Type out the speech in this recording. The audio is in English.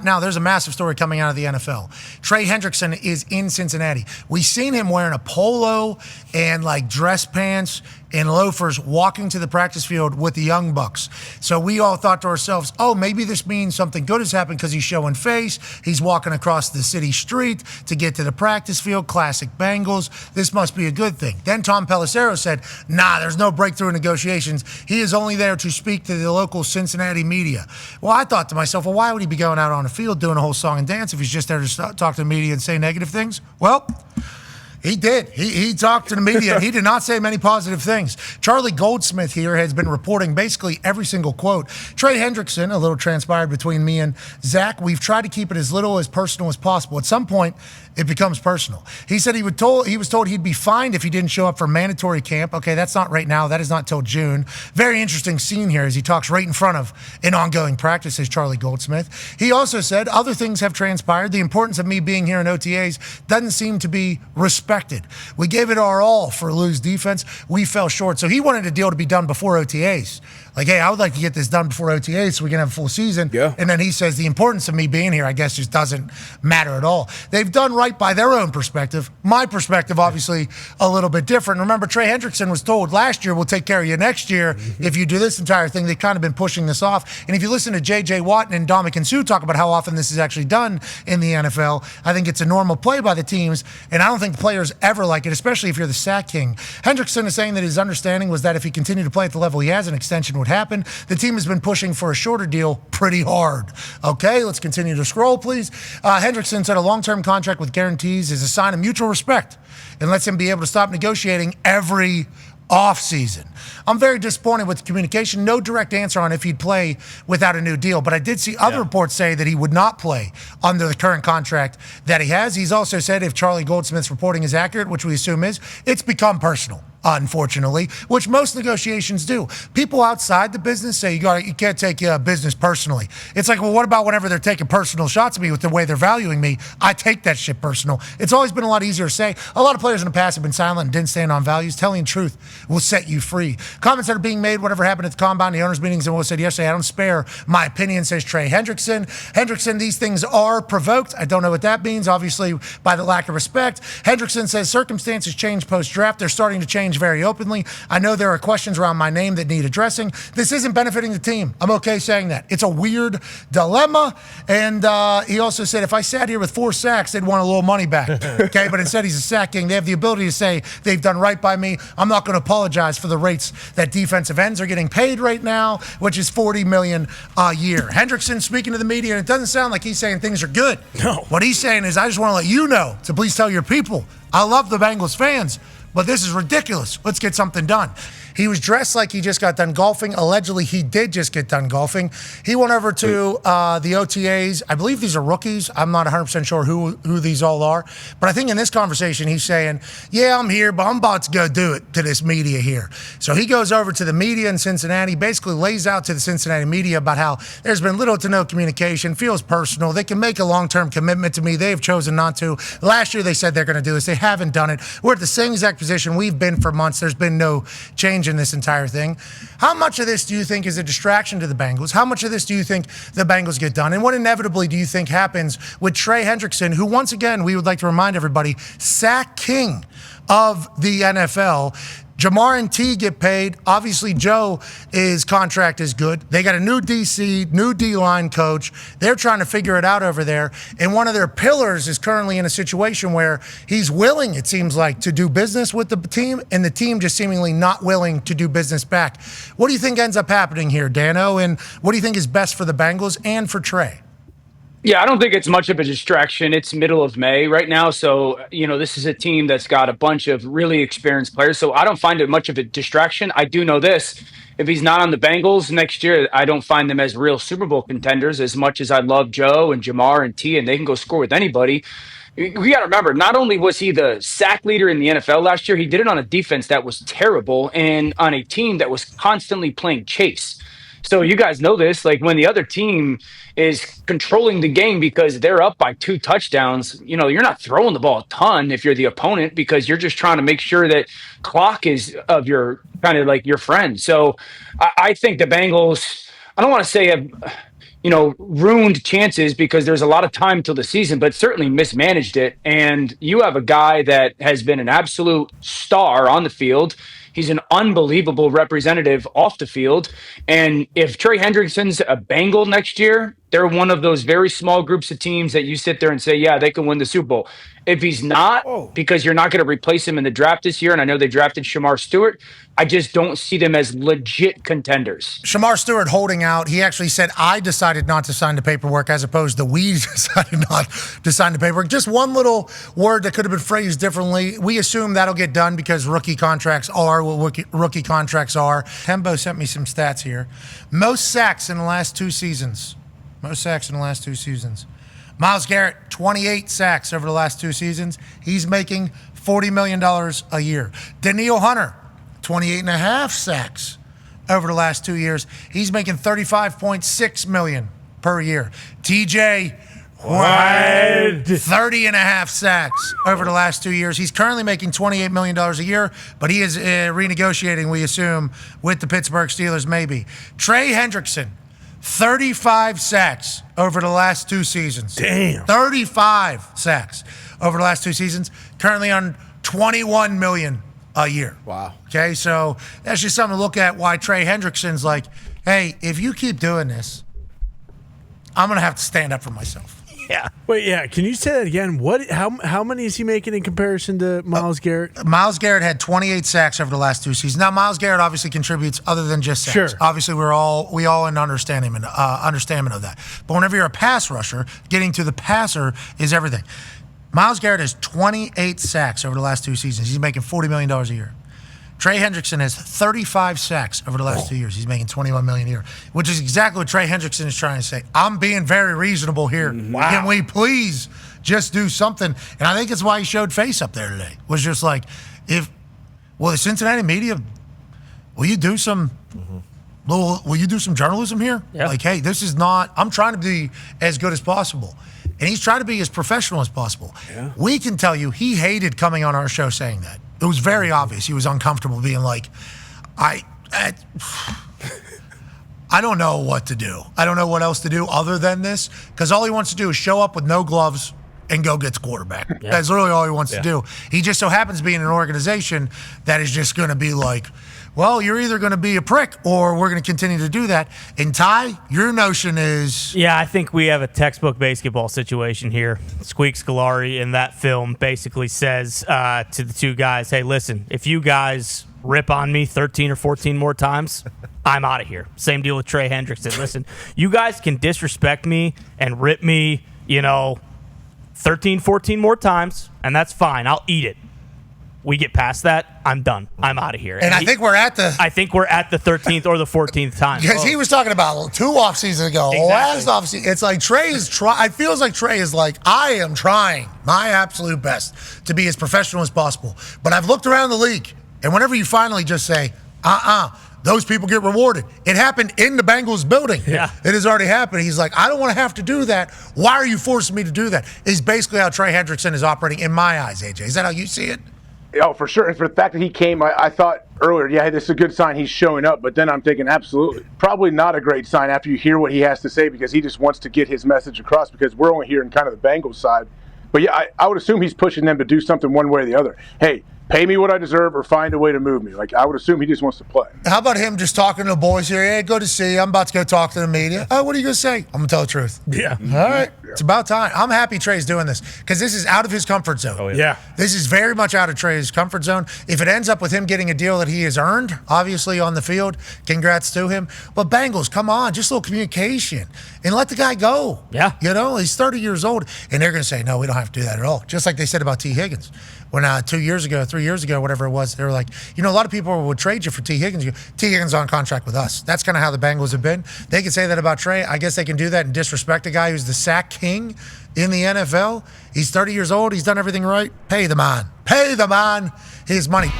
Now, there's a massive story coming out of the NFL. Trey Hendrickson is in Cincinnati. We've seen him wearing a polo and like dress pants and loafers walking to the practice field with the Young Bucks. So we all thought to ourselves, oh, maybe this means something good has happened because he's showing face. He's walking across the city street to get to the practice field. Classic Bengals. This must be a good thing. Then Tom Pelissero said, nah, there's no breakthrough in negotiations. He is only there to speak to the local Cincinnati media. Well, I thought to myself, well, why would he be going out on the field doing a whole song and dance if he's just there to talk to the media and say negative things? Well, he did. He talked to the media. He did not say many positive things. Charlie Goldsmith here has been reporting basically every single quote. Trey Hendrickson, a little transpired between me and Zach. We've tried to keep it as little as personal as possible. At some point, it becomes personal. He said he was told he'd be fined if he didn't show up for mandatory camp. Okay, that's not right now. That is not till June. Very interesting scene here as he talks right in front of an ongoing practice, says Charlie Goldsmith. He also said other things have transpired. The importance of me being here in OTAs doesn't seem to be respected. We gave it our all for Lou's defense. We fell short. So he wanted the deal to be done before OTAs. Like, hey, I would like to get this done before OTAs so we can have a full season. Yeah. And then he says the importance of me being here, I guess, just doesn't matter at all. They've done right by their own perspective. My perspective, obviously, a little bit different. Remember, Trey Hendrickson was told last year, we'll take care of you next year if you do this entire thing. They've kind of been pushing this off. And if you listen to J.J. Watt and Dominic Sue talk about how often this is actually done in the NFL, I think it's a normal play by the teams. And I don't think the players ever like it, especially if you're the sack king. Hendrickson is saying that his understanding was that if he continued to play at the level he has, an extension would happen. The team has been pushing for a shorter deal pretty hard. Okay, let's continue to scroll, please. Hendrickson said a long-term contract with guarantees is a sign of mutual respect and lets him be able to stop negotiating every offseason. I'm very disappointed with the communication. No direct answer on if he'd play without a new deal, but I did see other reports say that he would not play under the current contract that he has. He's also said if Charlie Goldsmith's reporting is accurate, which we assume is, it's become personal, unfortunately, which most negotiations do. People outside the business say you can't take business personally. It's like, well, what about whenever they're taking personal shots at me with the way they're valuing me? I take that shit personal. It's always been a lot easier to say. A lot of players in the past have been silent and didn't stand on values. Telling the truth will set you free. Comments that are being made, whatever happened at the combine, the owners' meetings, and what was said yesterday, I don't spare my opinion, says Trey Hendrickson. Hendrickson, these things are provoked. I don't know what that means, obviously, by the lack of respect. Hendrickson says circumstances change post-draft. They're starting to change very openly. I know there are questions around my name that need addressing. This isn't benefiting the team. I'm okay saying that. It's a weird dilemma. And he also said, if I sat here with 4 sacks, they'd want a little money back. Okay, but instead he's a sack king. They have the ability to say they've done right by me. I'm not going to apologize for the rates that defensive ends are getting paid right now, which is $40 million a year. Hendrickson speaking to the media, and it doesn't sound like he's saying things are good. No. What he's saying is, I just want to let you know to please tell your people, I love the Bengals fans, but this is ridiculous. Let's get something done. He was dressed like he just got done golfing. Allegedly, he did just get done golfing. He went over to the OTAs. I believe these are rookies. I'm not 100% sure who these all are. But I think in this conversation, he's saying, yeah, I'm here, but I'm about to go do it to this media here. So he goes over to the media in Cincinnati, basically lays out to the Cincinnati media about how there's been little to no communication, feels personal. They can make a long-term commitment to me. They've chosen not to. Last year, they said they're going to do this. They haven't done it. We're at the same exact position we've been for months. There's been no change in this entire thing. How much of this do you think is a distraction to the Bengals? How much of this do you think the Bengals get done? And what inevitably do you think happens with Trey Hendrickson, who once again, we would like to remind everybody, sack king of the NFL? Jamar and T get paid. Obviously, his contract is good. They got a new DC, new D-line coach. They're trying to figure it out over there. And one of their pillars is currently in a situation where he's willing, it seems like, to do business with the team, and the team just seemingly not willing to do business back. What do you think ends up happening here, Dano? And what do you think is best for the Bengals and for Trey? Yeah, I don't think it's much of a distraction. It's middle of May right now. So, this is a team that's got a bunch of really experienced players. So I don't find it much of a distraction. I do know this. If he's not on the Bengals next year, I don't find them as real Super Bowl contenders as much as I love Joe and Jamar and T, and they can go score with anybody. We got to remember, not only was he the sack leader in the NFL last year, he did it on a defense that was terrible and on a team that was constantly playing chase. So you guys know this, like when the other team is controlling the game because they're up by 2 touchdowns, you're not throwing the ball a ton if you're the opponent because you're just trying to make sure that clock is of your kind of like your friend. So I think the Bengals, I don't want to say have, ruined chances because there's a lot of time till the season, but certainly mismanaged it. And you have a guy that has been an absolute star on the field. He's an unbelievable representative off the field. And if Trey Hendrickson's a Bengal next year, they're one of those very small groups of teams that you sit there and say, yeah, they can win the Super Bowl. If he's not, because you're not going to replace him in the draft this year, and I know they drafted Shamar Stewart, I just don't see them as legit contenders. Shamar Stewart holding out. He actually said, I decided not to sign the paperwork as opposed to we decided not to sign the paperwork. Just one little word that could have been phrased differently. We assume that'll get done because rookie contracts are what rookie contracts are. Hembo sent me some stats here. Most sacks in the last 2 seasons. Myles Garrett, 28 sacks over the last 2 seasons. He's making $40 million a year. Danielle Hunter, 28 and a half sacks over the last 2 years. He's making $35.6 million per year. TJ Watt, 30 and a half sacks over the last 2 years. He's currently making $28 million a year, but he is renegotiating, we assume, with the Pittsburgh Steelers, maybe. Trey Hendrickson, 35 sacks over the last 2 seasons. Damn. 35 sacks over the last 2 seasons. Currently on $21 million a year. Wow. Okay, so that's just something to look at why Trey Hendrickson's like, hey, if you keep doing this, I'm going to have to stand up for myself. Yeah. Wait, yeah. Can you say that again? How many is he making in comparison to Myles Garrett? Myles Garrett had 28 sacks over the last 2 seasons. Now, Myles Garrett obviously contributes other than just sacks. Sure. Obviously, we all in understanding of that. But whenever you're a pass rusher, getting to the passer is everything. Myles Garrett has 28 sacks over the last 2 seasons. He's making $40 million a year. Trey Hendrickson has 35 sacks over the last 2 years. He's making $21 million a year, which is exactly what Trey Hendrickson is trying to say. I'm being very reasonable here. Wow. Can we please just do something? And I think it's why he showed face up there today. Was just like, the Cincinnati media, will you do some journalism here? Yeah. Like, hey, this is not, I'm trying to be as good as possible. And he's trying to be as professional as possible. Yeah. We can tell you he hated coming on our show saying that. It was very obvious. He was uncomfortable being like, I don't know what to do. I don't know what else to do other than this, because all he wants to do is show up with no gloves and go get the quarterback. Yeah. That's literally all he wants to do. He just so happens to be in an organization that is just going to be like, well, you're either going to be a prick or we're going to continue to do that. And Ty, your notion is... Yeah, I think we have a textbook basketball situation here. Squeak Scolari in that film basically says to the 2 guys, hey, listen, if you guys rip on me 13 or 14 more times, I'm out of here. Same deal with Trey Hendrickson. Listen, you guys can disrespect me and rip me, 13, 14 more times, and that's fine. I'll eat it. We get past that, I'm done. I'm out of here. And I think we're at the 13th or the 14th time. Because he was talking about 2 off seasons ago. Exactly. Last off season, it's like Trey is it feels like Trey is like, I am trying my absolute best to be as professional as possible. But I've looked around the league, and whenever you finally just say, those people get rewarded. It happened in the Bengals building. Yeah. It has already happened. He's like, I don't want to have to do that. Why are you forcing me to do that? Is basically how Trey Hendrickson is operating in my eyes, AJ. Is that how you see it? Oh, for sure. And for the fact that he came, I thought earlier, yeah, this is a good sign he's showing up. But then I'm thinking, absolutely, probably not a great sign after you hear what he has to say, because he just wants to get his message across, because we're only hearing kind of the Bengals side. But yeah, I would assume he's pushing them to do something one way or the other. Hey, pay me what I deserve or find a way to move me. Like, I would assume he just wants to play. How about him just talking to the boys here? Hey, good to see you. I'm about to go talk to the media. Oh, what are you going to say? I'm going to tell the truth. Yeah. All right. Yeah. It's about time. I'm happy Trey's doing this, because this is out of his comfort zone. Oh, yeah. This is very much out of Trey's comfort zone. If it ends up with him getting a deal that he has earned, obviously on the field, congrats to him. But Bengals, come on, just a little communication and let the guy go. Yeah. He's 30 years old, and they're going to say, no, we don't have to do that at all. Just like they said about T. Higgins. When 3 years ago, whatever it was, they were like, a lot of people would trade you for T. Higgins. T. Higgins on contract with us. That's kind of how the Bengals have been. They can say that about Trey. I guess they can do that and disrespect a guy who's the sack king in the NFL. He's 30 years old. He's done everything right. Pay the man. Pay the man his money.